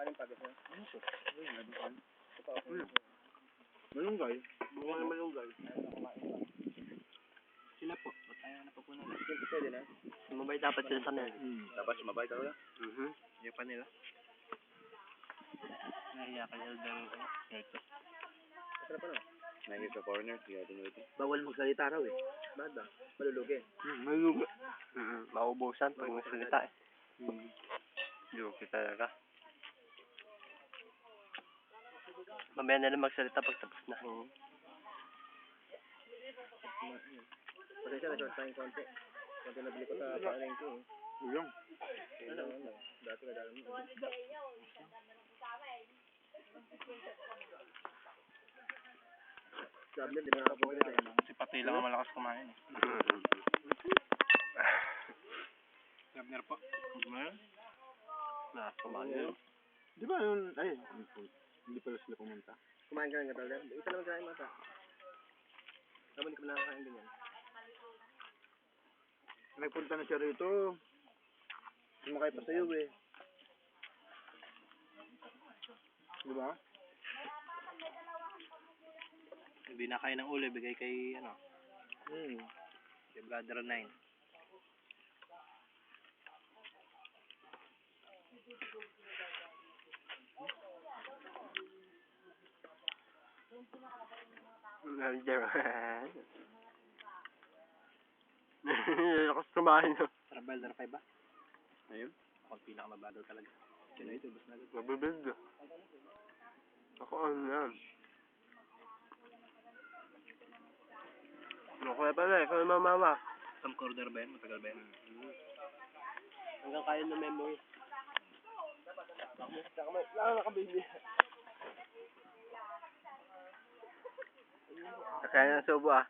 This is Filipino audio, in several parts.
Kanin pagkas na. Malunggay. Malunggay. Sila po. Ba't tayo napupunan? Pwede na. Sumabay dapat sila sa nila. Dapat sumabay talaga. Yung pa nila. Nahiya ka nila dahil ito. Masarap na. Nangit sa corner. Kaya tinulit. Bawal magsalita raw eh. Bakit ba? Malulugi. Malunggay. Maubusan pag magsalita eh. Lugi talaga. Mamaya na lang magsalita pag tapos na. Pasensya na, short time konti. Konti nabili ko sa palengke eh. Uyong. Kailangan lang. Dati ka dami. Sabi na, di ba nakapulit eh. Si Pati lang ang malakas kumain eh. Gabner po. Malakas kumain. Di ba yun? Ay, hindi pala sila pumunta. Kumain ka ng gatal din. Isa naman kain mata. Sabi hindi ka nakakain din yan. Nagpunta na siya rito. Sumakay pa sa'yo eh. Di ba? Hindi na kain ng ulo, bigay kay ano, kay Brother 9. Lakas kumain no. Traveler 5 ba? Ayun. Ako ang pinakamabagal talaga. Kaya ito, bus na agad. Mabibild. Ako ano yan. Ako na pala, ikaw na mama. Camcorder ba yan? Matagal ba yan? Hanggang kaya na memory. Lang nakabili. Kaya na subo ah.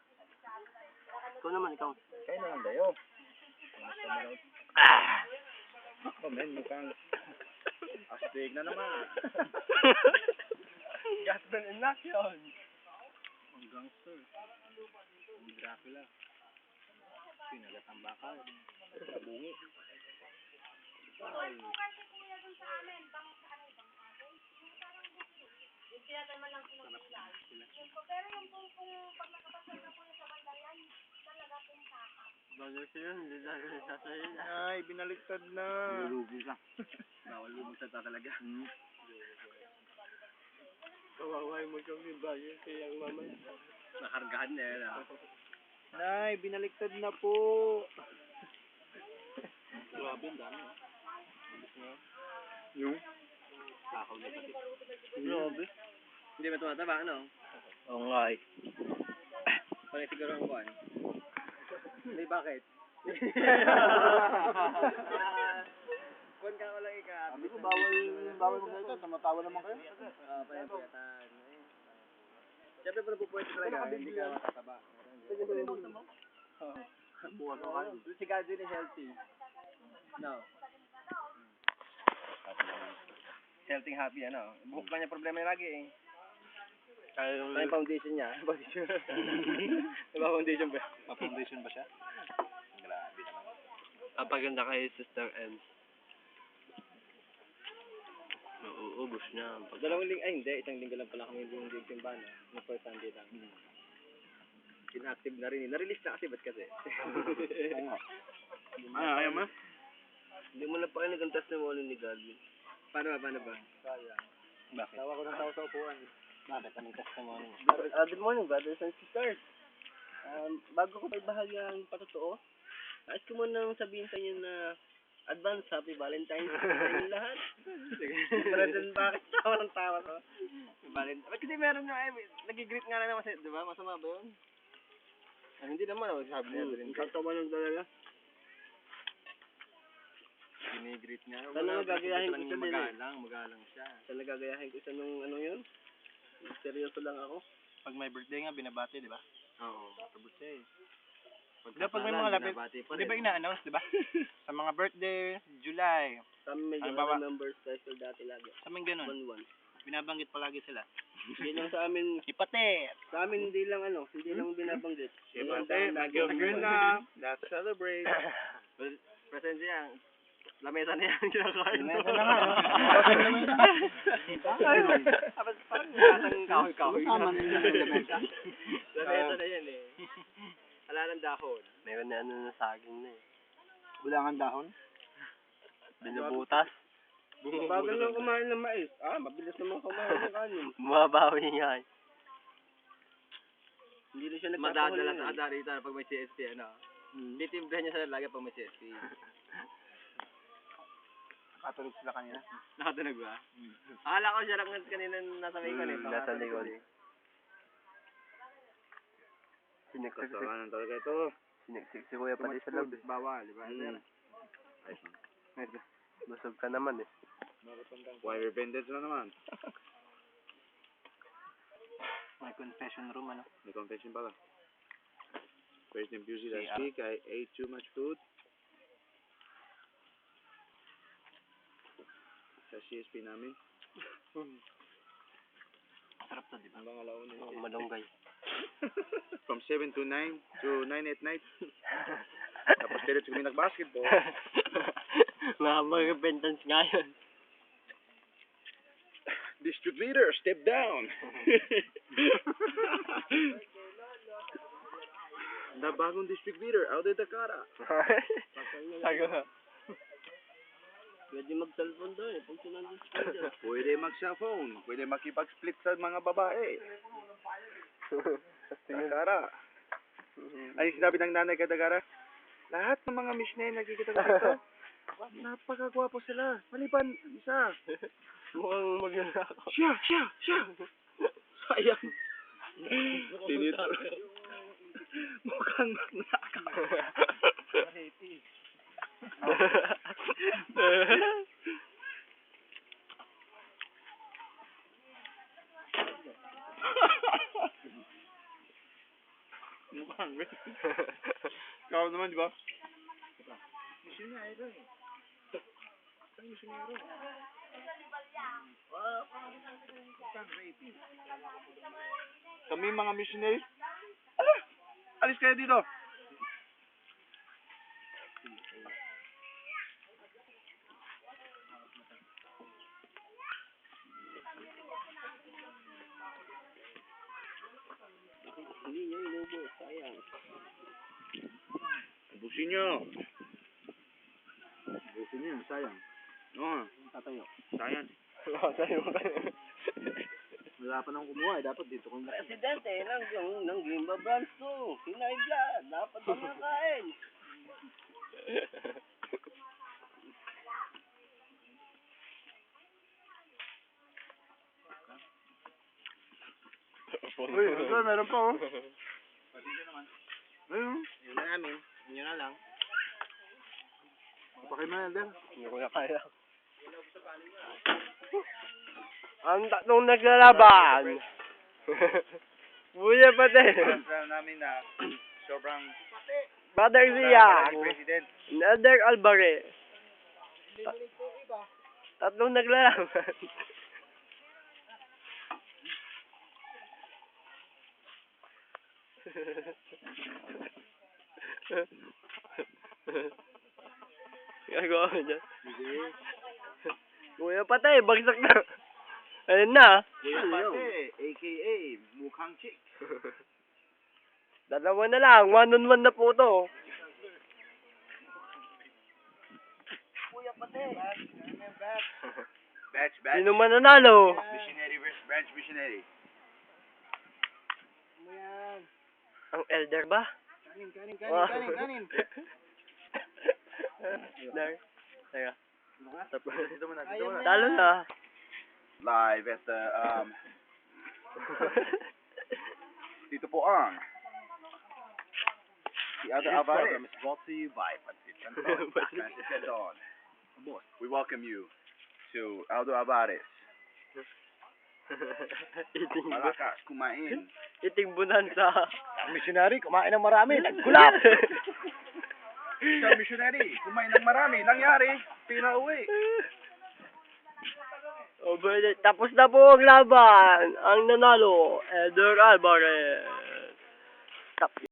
Ikaw naman, ikaw. Kaya na lang dayo. Ako men, mukhang astig na naman. Gaston and lock yun. Ang gangster. Ang Dracula. Pinagat ang bakal. Sabungi. Ay. Bago siya yun, hindi na rin sasayin. Ay, binaliktad na. Lulugi ka. Bawal lumagsalita talaga. Kawaway mo kami bayan kaya ang mamaya. Nakargahan na yan ah. Nay, binaliktad na po. Grabe, ang dami. Yung? Takaw na pati. Grabe. Hindi ba tumataba, ano? Oo nga eh. Pag siguro ang buwan. Hindi, bakit? Buwan ka lang ika. Sabi ko, bawal magsalita. Tumatawa naman kayo. Payatan. Siyempre pa napupuwede talaga, hindi ka matataba. Si Gadget is healthy. No. Healthy, happy, ano? Buhok lang niya problema niya lagi eh. Ano yung foundation niya? Foundation. Diba foundation ba? Pa-foundation ba siya? Grabe naman. Papaganda kay Sister N. Nauubos niya. Dalawang linggo, ay hindi, isang linggo lang pala kami yung simbahan. Yung first Sunday lang. Inactive na rin. Na-release na kasi, ba't kasi? Oo nga. Ayaw mo? Hindi mo na pa kayo nag-antas na mo ni Galvin. Paano ba? Bakit? Tawa ko ng tao sa upuan. Bakit? Anong testimony? Good morning, brothers and sisters. Bago ko magbahagi ang patotoo, nais ko munang sabihin sa inyo na advance Happy Valentine's Day sa inyo lahat. Brandon, bakit tawa ng tawa ko? Valentine's. Kasi meron nga eh, nag-greet nga na naman di ba? Masama ba yun? Hindi naman, sabi niya rin. Tatawa lang talaga. Gini-greet niya. Sana gagayahin ko siya din eh. Magalang siya. Sana gagayahin ko siya nung ano yun. Seryoso lang ako. Pag may birthday nga, binabati, di ba? Oo, tabot siya eh. Di ba pag may mga lapit, di ba ina-announce, di ba? Sa mga birthday, July. Kami medyo Ano ba? member special dati lagi. Sa amin ganun. 1-1. Binabanggit palagi sila. Hindi lang sa amin, Ipate! sa amin hindi lang ano, hindi lang binabanggit. Ipate, Nag-green na. Let's celebrate. Presensya yan. Lamesa na yan. Kinakain. Lamesa na nga. Tama na yun. Lamesa na yan eh. Wala ng dahon. Meron na ano na saging na eh. Bulangan dahon. Binubutas. Bagal lang kumain ng mais. Mabilis naman kumain ng kanin. Bumabawi nga eh. Hindi na siya nagpapahuli. Madadala sa Adarita pag may CSP, ano? Titimplahan niya sa lagi pag may CSP. Katulog sila kanina. Nakatunog ba? Akala ko siya lang kanina nasa may ko Nasa likod. Siniksik. Kasalanan talaga ito. Siniksik si Kuya pati sa loob. Bawal, di ba? Busog ka naman eh. Why repentance na naman? May confession room, ano? May confession pala. First impulse last week, I ate too much food. Sa CSP namin. Sarap to, di ba? Hanggang alauna yun. Malunggay. From 7 to 9 to 9 at night. Tapos diretso kami nag-basketball. Nakapag-repentance nga yun. District leader, step down. Na bagong district leader, Aude Takara. Sago na. Pwede mag-cellphone doon eh, pag sinandun sa kanya. Pwede mag-cellphone, pwede makipag-split sa mga babae. Takara. Ano yung sinabi ng nanay kay Takara? Lahat ng mga missionary nagkikita ko dito, napakagwapo sila. Maliban, isa. Mukhang magnanakaw. Siya! Sayang. Tinito. Mukhang magnanakaw. Mukhang ikaw naman, di ba? Misyonero eh. Isang misyonero. Kami mga missionary. Ala! Alis kayo dito. Hindi niya inubos, sayang. Ubusin nyo. Ubusin nyo, sayang. Oo, Tatayo. sayang. Sa'yo ka. Wala pa nang kumuha, dapat dito kung Presidente ng Gimba Branch 2. Pinay Blood. Dapat kumakain. Uy, meron pa oh. Ayun. Yun na namin. Yun na lang. Pakay mo na, Del. Hindi ko na kaya. Ang tatlong naglalaban. Buya pati. Alam namin na sobrang Brother Zia. president. Elder Alvarez. Tatlong naglalaban. Gagawa ko dyan. Kuya patay, bagsak na. Ayun na. Kuya Pate, a.k.a. Mukhang Chick. Dalawa na lang, 1-on-1 na po to. Kuya patay. Batch. Sino man nanalo? Missionary versus branch missionary. Ang elder ba? Kanin. Dar. Teka. Dito muna. Talo na. Live at the, dito po ang the other Alvarez is brought to you by Pansit Canton. We welcome you to Aldo Alvarez. Malakas kumain. Iting bonanza. Ang missionary, kumain ng marami, nagkulap. Sa missionary, kumain ng marami, nangyari, pinauwi. Tapos na po ang laban. Ang nanalo, Elder Alvarez.